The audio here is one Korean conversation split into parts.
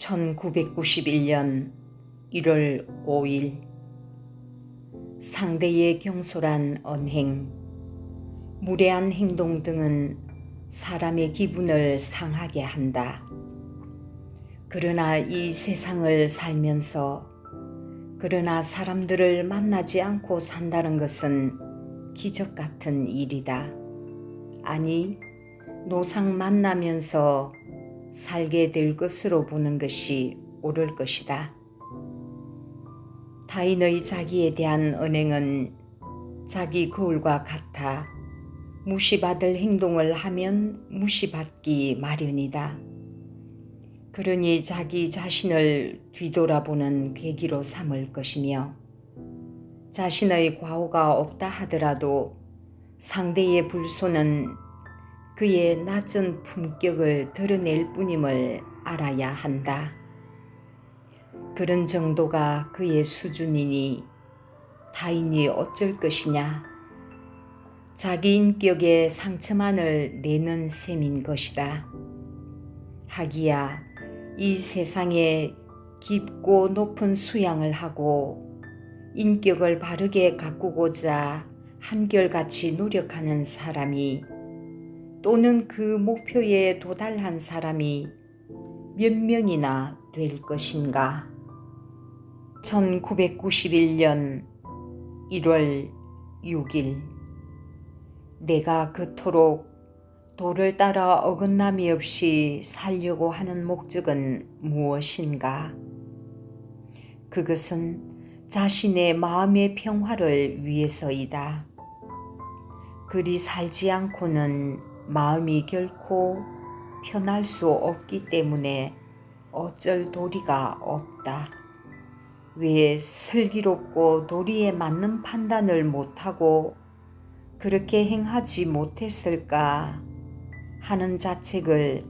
1991년 1월 5일 상대의 경솔한 언행, 무례한 행동 등은 사람의 기분을 상하게 한다. 그러나 이 세상을 살면서 사람들을 만나지 않고 산다는 것은 기적 같은 일이다. 아니, 노상 만나면서 살게 될 것으로 보는 것이 옳을 것이다. 타인의 자기에 대한 언행은 자기 거울과 같아 무시받을 행동을 하면 무시받기 마련이다. 그러니 자기 자신을 뒤돌아보는 계기로 삼을 것이며, 자신의 과오가 없다 하더라도 상대의 불소는 그의 낮은 품격을 드러낼 뿐임을 알아야 한다. 그런 정도가 그의 수준이니 타인이 어쩔 것이냐. 자기 인격에 상처만을 내는 셈인 것이다. 하기야 이 세상에 깊고 높은 수양을 하고 인격을 바르게 가꾸고자 한결같이 노력하는 사람이, 또는 그 목표에 도달한 사람이 몇 명이나 될 것인가. 1991년 1월 6일 내가 그토록 도를 따라 어긋남이 없이 살려고 하는 목적은 무엇인가? 그것은 자신의 마음의 평화를 위해서이다. 그리 살지 않고는 마음이 결코 편할 수 없기 때문에 어쩔 도리가 없다. 왜 슬기롭고 도리에 맞는 판단을 못하고 그렇게 행하지 못했을까 하는 자책을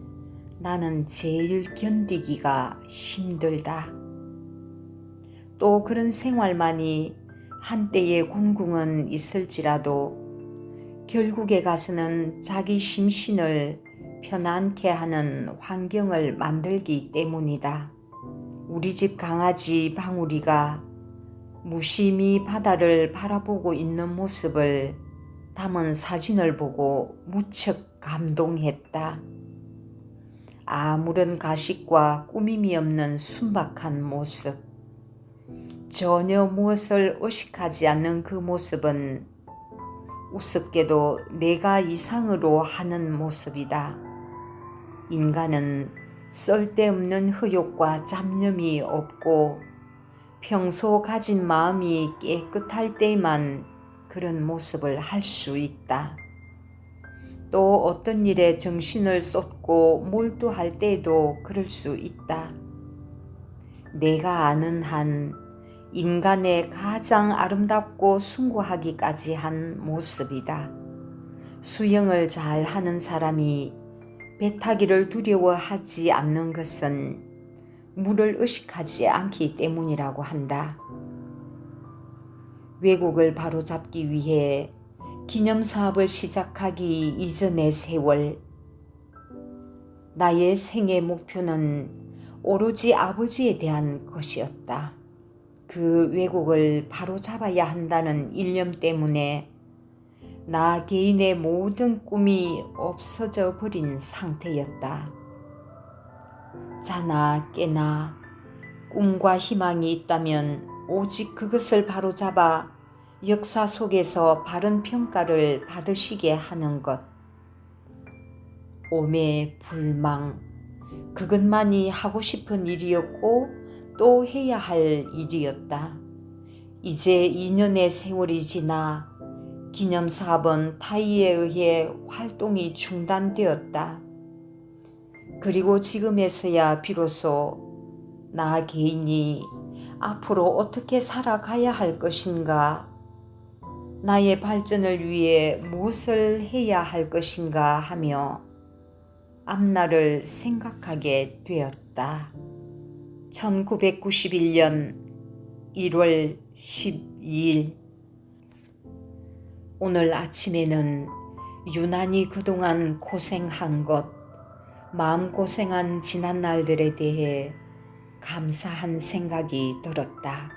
나는 제일 견디기가 힘들다. 또 그런 생활만이 한때의 곤궁은 있을지라도 결국에 가서는 자기 심신을 편안케 하는 환경을 만들기 때문이다. 우리 집 강아지 방울이가 무심히 바다를 바라보고 있는 모습을 담은 사진을 보고 무척 감동했다. 아무런 가식과 꾸밈이 없는 순박한 모습, 전혀 무엇을 의식하지 않는 그 모습은 우습게도 내가 이상으로 하는 모습이다. 인간은 쓸데없는 의욕과 잡념이 없고 평소 가진 마음이 깨끗할 때만 그런 모습을 할 수 있다. 또 어떤 일에 정신을 쏟고 몰두할 때에도 그럴 수 있다. 내가 아는 한 인간의 가장 아름답고 숭고하기까지 한 모습이다. 수영을 잘 하는 사람이 배 타기를 두려워하지 않는 것은 물을 의식하지 않기 때문이라고 한다. 왜곡을 바로잡기 위해 기념사업을 시작하기 이전의 세월, 나의 생애 목표는 오로지 아버지에 대한 것이었다. 그 왜곡을 바로잡아야 한다는 일념 때문에 나 개인의 모든 꿈이 없어져 버린 상태였다. 자나 깨나 꿈과 희망이 있다면 오직 그것을 바로잡아 역사 속에서 바른 평가를 받으시게 하는 것. 오매 불망, 그것만이 하고 싶은 일이었고 또 해야 할 일이었다. 이제 2년의 세월이 지나 기념사업은 타이에 의해 활동이 중단되었다. 그리고 지금에서야 비로소 나 개인이 앞으로 어떻게 살아가야 할 것인가, 나의 발전을 위해 무엇을 해야 할 것인가 하며 앞날을 생각하게 되었다. 1991년 1월 12일 오늘 아침에는 유난히 그동안 고생한 것, 마음고생한 지난 날들에 대해 감사한 생각이 들었다.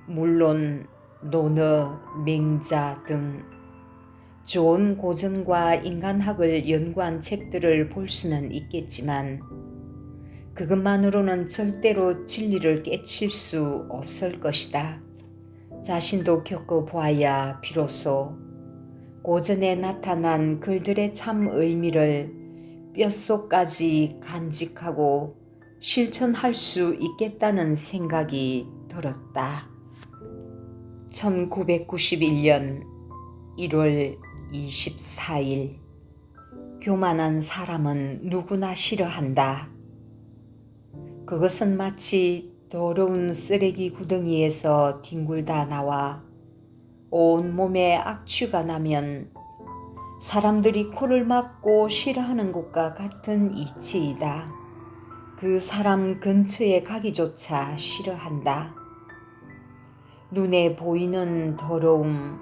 물론 논어, 맹자 등 좋은 고전과 인간학을 연구한 책들을 볼 수는 있겠지만 그것만으로는 절대로 진리를 깨칠 수 없을 것이다. 자신도 겪어보아야 비로소 고전에 나타난 글들의 참 의미를 뼛속까지 간직하고 실천할 수 있겠다는 생각이 들었다. 1991년 1월 24일 교만한 사람은 누구나 싫어한다. 그것은 마치 더러운 쓰레기 구덩이에서 뒹굴다 나와 온몸에 악취가 나면 사람들이 코를 막고 싫어하는 것과 같은 이치이다. 그 사람 근처에 가기조차 싫어한다. 눈에 보이는 더러움,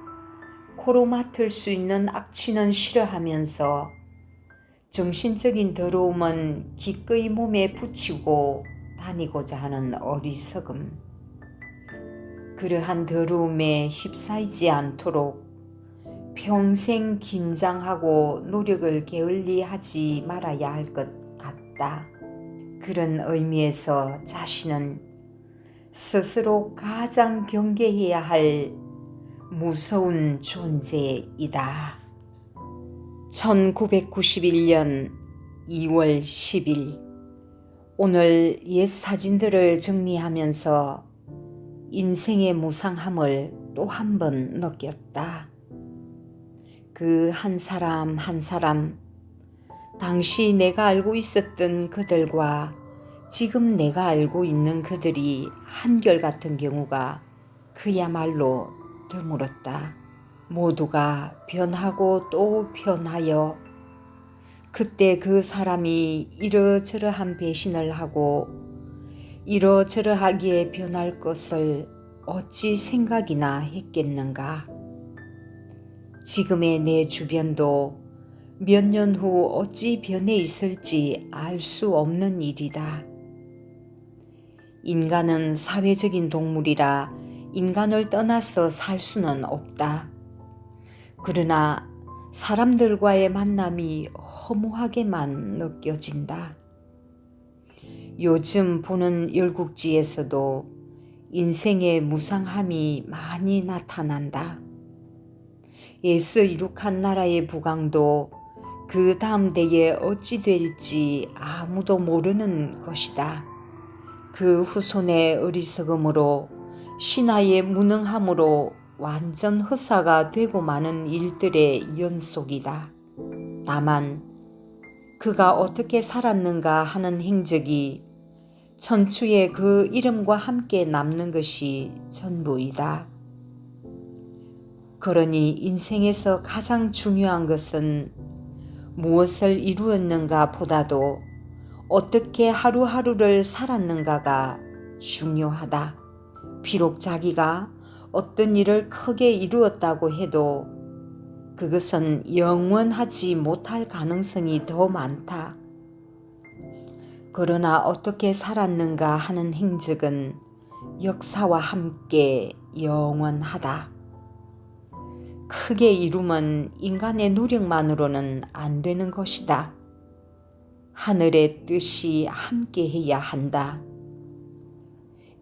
코로 맡을 수 있는 악취는 싫어하면서 정신적인 더러움은 기꺼이 몸에 붙이고 다니고자 하는 어리석음. 그러한 더러움에 휩싸이지 않도록 평생 긴장하고 노력을 게을리하지 말아야 할 것 같다. 그런 의미에서 자신은 스스로 가장 경계해야 할 무서운 존재이다. 1991년 2월 10일 오늘 옛 사진들을 정리하면서 인생의 무상함을 또 한 번 느꼈다. 그 한 사람 한 사람, 당시 내가 알고 있었던 그들과 지금 내가 알고 있는 그들이 한결같은 경우가 그야말로 드물었다. 모두가 변하고 또 변하여 그때 그 사람이 이러저러한 배신을 하고 이러저러하게 변할 것을 어찌 생각이나 했겠는가. 지금의 내 주변도 몇 년 후 어찌 변해 있을지 알 수 없는 일이다. 인간은 사회적인 동물이라 인간을 떠나서 살 수는 없다. 그러나 사람들과의 만남이 허무하게만 느껴진다. 요즘 보는 열국지에서도 인생의 무상함이 많이 나타난다. 예서 이룩한 나라의 부강도 그 다음 대에 어찌 될지 아무도 모르는 것이다. 그 후손의 어리석음으로 신하의 무능함으로 완전 허사가 되고 마는 일들의 연속이다. 다만 그가 어떻게 살았는가 하는 행적이 천추의 그 이름과 함께 남는 것이 전부이다. 그러니 인생에서 가장 중요한 것은 무엇을 이루었는가 보다도 어떻게 하루하루를 살았는가가 중요하다. 비록 자기가 어떤 일을 크게 이루었다고 해도 그것은 영원하지 못할 가능성이 더 많다. 그러나 어떻게 살았는가 하는 행적은 역사와 함께 영원하다. 크게 이룸은 인간의 노력만으로는 안 되는 것이다. 하늘의 뜻이 함께해야 한다.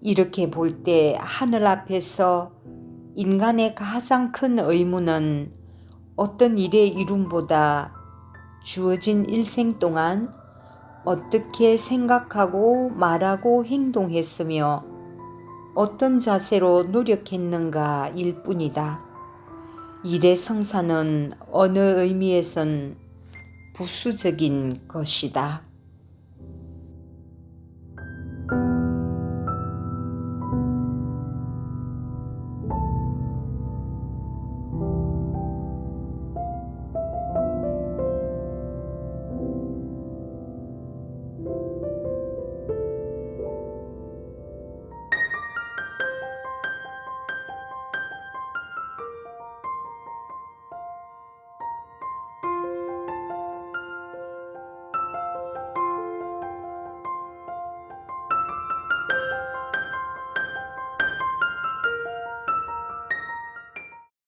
이렇게 볼 때 하늘 앞에서 인간의 가장 큰 의무는 어떤 일의 이룸보다 주어진 일생 동안 어떻게 생각하고 말하고 행동했으며 어떤 자세로 노력했는가 일 뿐이다. 일의 성사는 어느 의미에선 부수적인 것이다.